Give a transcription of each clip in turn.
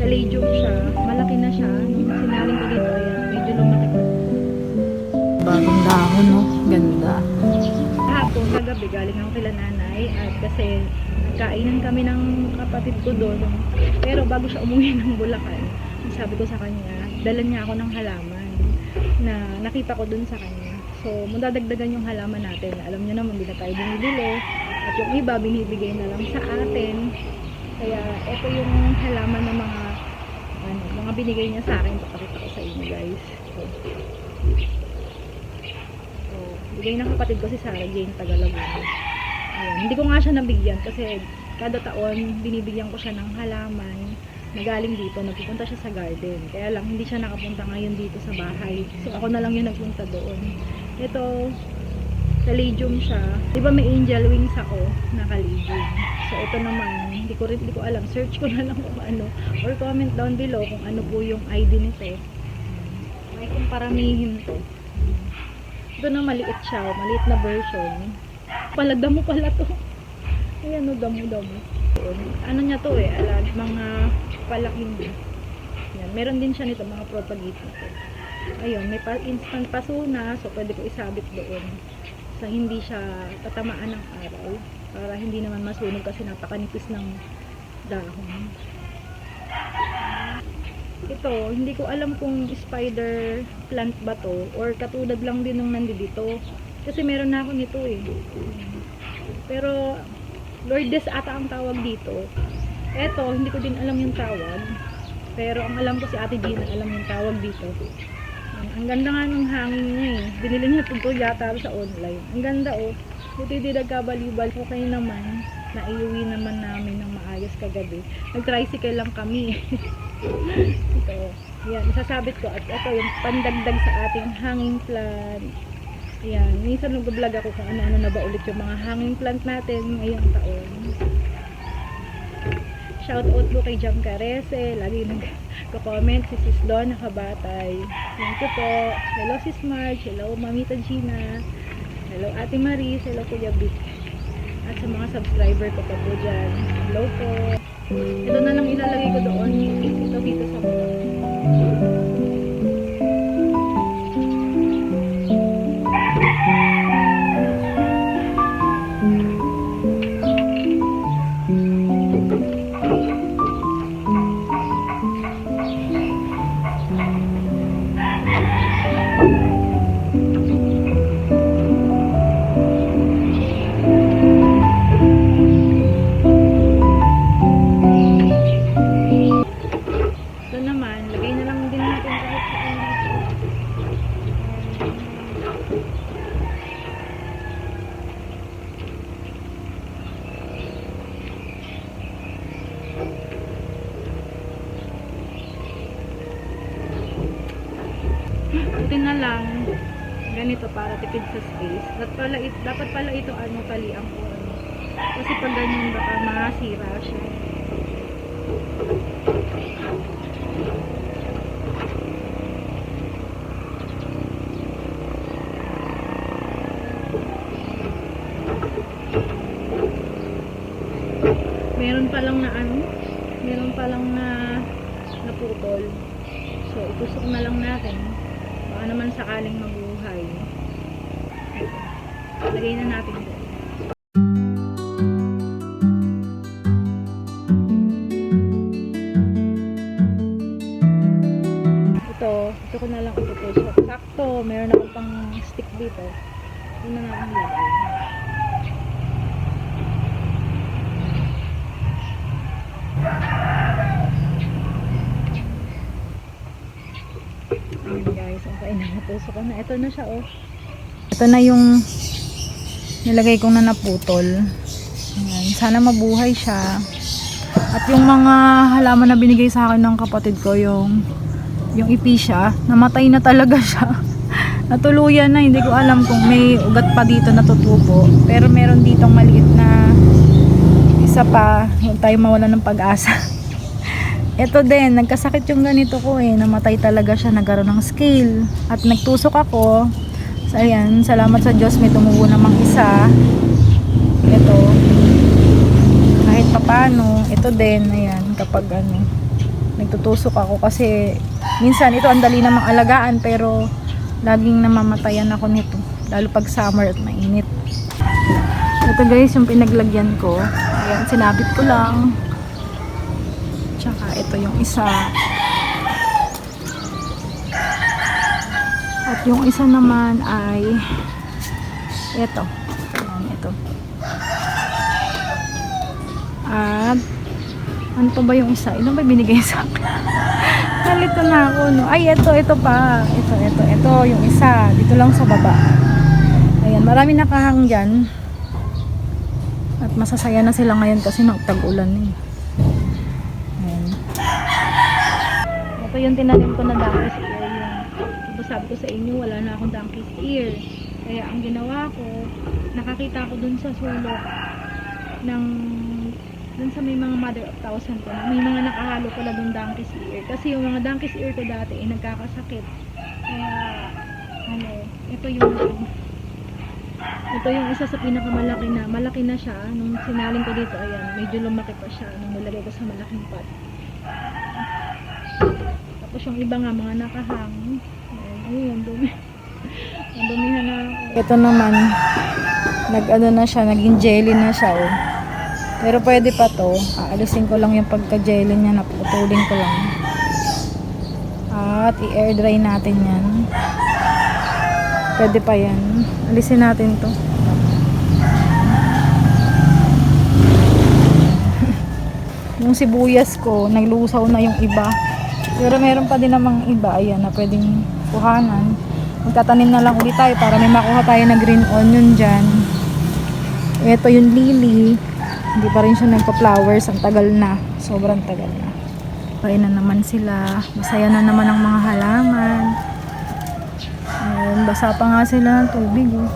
Caladium siya. Malaki na siya. Nung sinaling ko dito, ayan, medyo lumaki pa. Bagong dahon, no? Ganda. Kahapon, kagabi, galing ako kila nanay at kasi nagkainan kami ng kapatid ko doon. Pero bago siya umuwi ng Bulacan, sabi ko sa kanya, dala niya ako ng halaman na nakita ko doon sa kanya. So, madadagdagan yung halaman natin. Alam niyo naman, hindi na tayo binibili. At yung iba, binibigay na lang sa atin. Kaya, ito yung halaman ng mga binigay niya sa akin. Papakita ko sa inyo, guys. So, bigay ng kapatid ko si Sarah Jane Tagalaguna. Ayan. Hindi ko nga siya nabigyan kasi kada taon, binibigyan ko siya ng halaman na galing dito. Nagpupunta siya sa garden. Kaya lang, hindi siya nakapunta ngayon dito sa bahay. So, ako na lang yung nagpunta doon. Ito, caladium siya. Diba may angel wings ako na caladium. So, ito naman, hindi ko alam. Search ko na lang kung ano. Or comment down below kung ano po yung ID nito. May kung paramihin to. Ito na maliit siya. Maliit na version. Damo pala to. Ayan o, damo. Ano niya to mga palaking. Yan. Meron din siya nito, mga propagate na to. Ayun, may instant pasuna, so pwede ko isabit doon. So, hindi siya tatamaan ng araw. Para hindi naman masunog kasi napakanipis ng dahon. Ito, hindi ko alam kung spider plant ba to or katulad lang din ng nandito. Kasi meron na ako nito Pero Lourdes ata ang tawag dito. Eto, hindi ko din alam yung tawag. Pero ang alam ko si Ate Gina alam yung tawag dito. Ang ganda nga ng hangin niya Binili niya ito yata sa online. Ang ganda Buti di nagkabalibal. Okay naman. Naiuwi naman namin ng maayos kagabi. Nag-tricycle lang kami. Ito. Yan, isasabit ko. At ito yung pandagdag sa ating hanging plant. Yan, minsan nag-vlog ako kung ano-ano na ba ulit yung mga hanging plant natin ngayong taon. Shout out po kay Jam Carese, lagi nag-comment si Sis Don Nakabatay. Thank you po. Hello Sis Marge, hello Mamita Gina, hello Ate Maris, hello Kuya Vic. At sa mga subscriber ko pa po dyan, hello po. Ito na lang ilalagay ko doon, ito dito sa mga. Buti na lang ganito para tipid sa space. Dapat pala ito talian ko kasi pag ganyan baka masira siya. Meron palang naputol. So itusok na lang natin. Baka naman sakaling mabuhay. Lagay na natin ito. Ito ko na lang itusok. Sakto, meron ako pang stick dito. Ito na natin lagay. Guys, okay na, natusok ko na. Ito na siya Ito na yung nilagay kong na naputol. Ayan. Sana mabuhay siya. At yung mga halaman na binigay sa akin ng kapatid ko, yung ipisya, namatay na talaga siya. Natuluyan na, hindi ko alam kung may ugat pa dito na tutubo. Pero meron ditong maliit na isa pa, huwag tayo mawala ng pag-asa. Ito din, nagkasakit yung ganito ko namatay talaga siya, nagkaroon ng scale. At nagtusok ako. So ayan, salamat sa Diyos, may tumubo namang isa. Ito, kahit papano, ito din, ayan, kapag nagtutusok ako kasi minsan ito ang dali namang alagaan pero laging namamatayan ako nito. Lalo pag summer at mainit. Ito guys, yung pinaglagyan ko. Ayan, sinabit ko lang. Tsaka ito yung isa. At yung isa naman ay ito. Ayan, ito. At ano pa ba yung isa? Ilan ba binigay sa akin? Nalito na ako, no? Ay, ito pa. Ito, yung isa. Dito lang sa baba. Ayan, marami nakahang dyan. At masasaya na sila ngayon kasi tag-ulan eh. Ayan. Ito yung tinanim ko na donkey's ear. Yung sabi ko sa inyo, wala na akong donkey's ear. Kaya ang ginawa ko, nakakita ko dun sa sulok ng dun sa may mga mother of thousand ko na may mga nakahalo pala dun donkey's ear. Kasi yung mga donkey's ear ko dati eh, nagkakasakit. Kaya, ito yung isa sa pinakamalaki na. Malaki na siya. Nung sinaling ko dito, ayan, medyo lumaki pa siya. Nung nilagay ko sa malaking pot. Tapos yung iba nga, mga nakahang. Ayun, dumi. Ang dumihan na ako. Ito naman, nag-ano na siya, naging jelly na siya, oh. Pero pwede pa to. Aalisin ko lang yung pagka-jelly niya, naputulin ko lang. At i-air dry natin yan. Pwede pa yan. Alisin natin to. Yung sibuyas ko, naglusaw na yung iba. Pero meron pa din namang iba, ayan, na pwedeng kuhanan. Magtatanim na lang ulit tayo para may makuha tayo na green onion dyan. Ito yung lily. Hindi pa rin siya nagpa-flowers. Ang tagal na. Sobrang tagal na. Kaya na naman sila. Masaya na naman ang mga halaman. Ayun, basa pa nga sila ng tubig. Oh.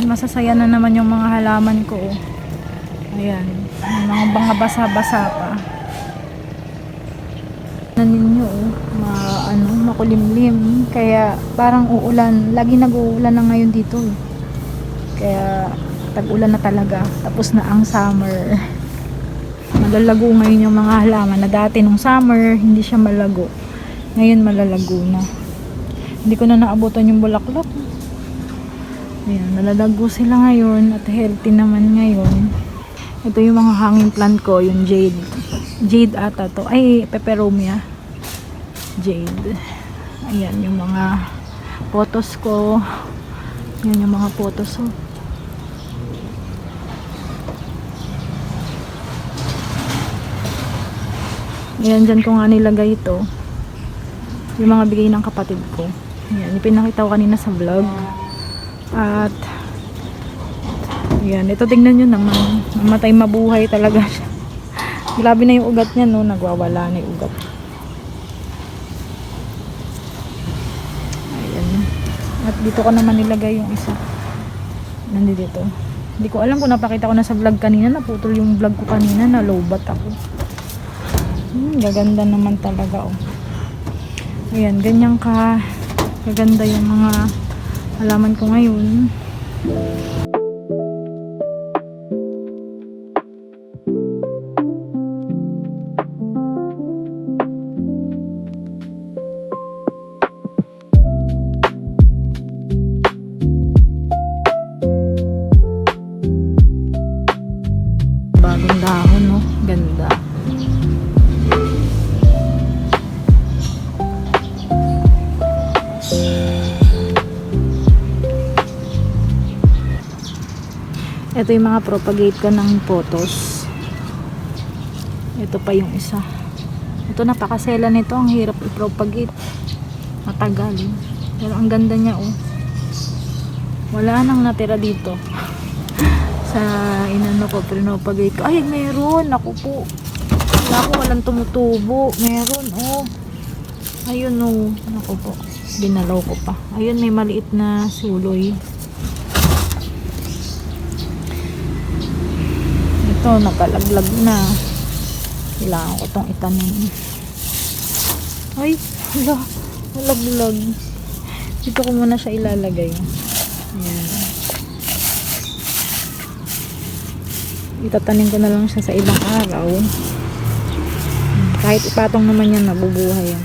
Masasaya na naman yung mga halaman ko. Oh. Ayan. Yung mga basa-basa pa. Ninyo, makulimlim, kaya parang uulan, lagi nag-uulan na ngayon dito eh. Kaya tag-ulan na talaga, tapos na ang summer. Malalago ngayon yung mga halaman na dati nung summer hindi siya malago, ngayon malalago na. Hindi ko na naabutan yung bulaklak. Ayan, malalago sila ngayon at healthy naman ngayon. Ito yung mga hanging plant ko, yung jade ata to, ay peperomia jade. Ayan yung mga photos ko. Yan yung mga photos ko. Ayan, dyan ko nga nilagay ito, yung mga bigay ng kapatid ko. Ayan, ipinakita ko kanina sa vlog. At ayan, ito tingnan nyo naman, mamatay mabuhay talaga siya. Grabe na yung ugat niya, no? Nagwawala na yung ugat. Ayan. At dito ko naman nilagay yung isa. Nandito. Hindi ko alam kung napakita ko na sa vlog kanina. Naputol yung vlog ko kanina. Na-lowbat ako. Gaganda naman talaga, oh. Ayan, ganyan ka gaganda yung mga halaman ko ngayon. Bagong dahon, no? Ganda. Ito yung mga propagate ko ng photos. Ito pa yung isa. Ito, napakasela nito. Ang hirap i-propagate. Matagal. Pero ang ganda niya, oh. Wala nang natira dito. Sa inano ko, pinopagate ko. Ay, meron. Ako po. Walang tumutubo. Meron, oh. Ayun, oh. Ako po. Dinalaw ko pa. Ayun, may maliit na suloy. Ito, nakalaglag na. Kailangan ko itong itanim. Ay, hala. Nalaglag. Dito ko muna siya ilalagay. Ayan. Itatanim ko na lang siya sa ibang araw. Kahit ipatong naman yan, nabubuhay yan.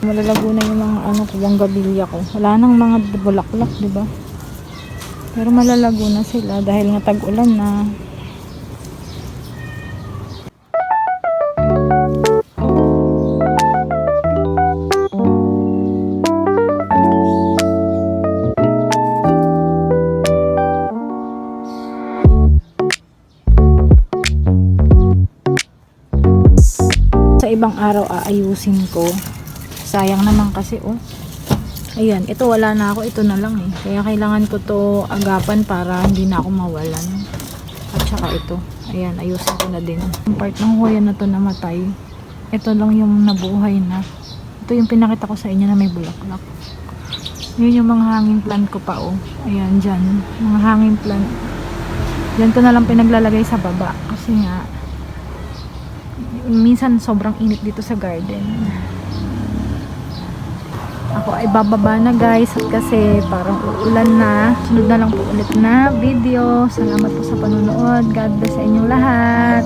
Malalago na yung mga ano ko, bonggabilya ko. Wala nang mga bulaklak, di ba? Pero malalago na sila dahil nga tag-ulan na. Sa ibang araw aayusin ko. Sayang naman kasi oh. Ayan, ito wala na ako, ito na lang eh. Kaya kailangan ko to agapan para hindi na ako mawalan. At saka ito, ayan, ayusin ko na din. Yung part ng hoya na to namatay. Ito lang yung nabuhay na. Ito yung pinakita ko sa inyo na may bulaklak. Yun yung mga hanging plant ko pa oh. Ayan, dyan. Mga hanging plant. Dyan ko na lang pinaglalagay sa baba. Kasi nga, minsan sobrang init dito sa garden. Ako ay bababa na guys kasi parang uulan na. Sunod na lang po ulit na video. Salamat po sa panonood. God bless sa inyong lahat.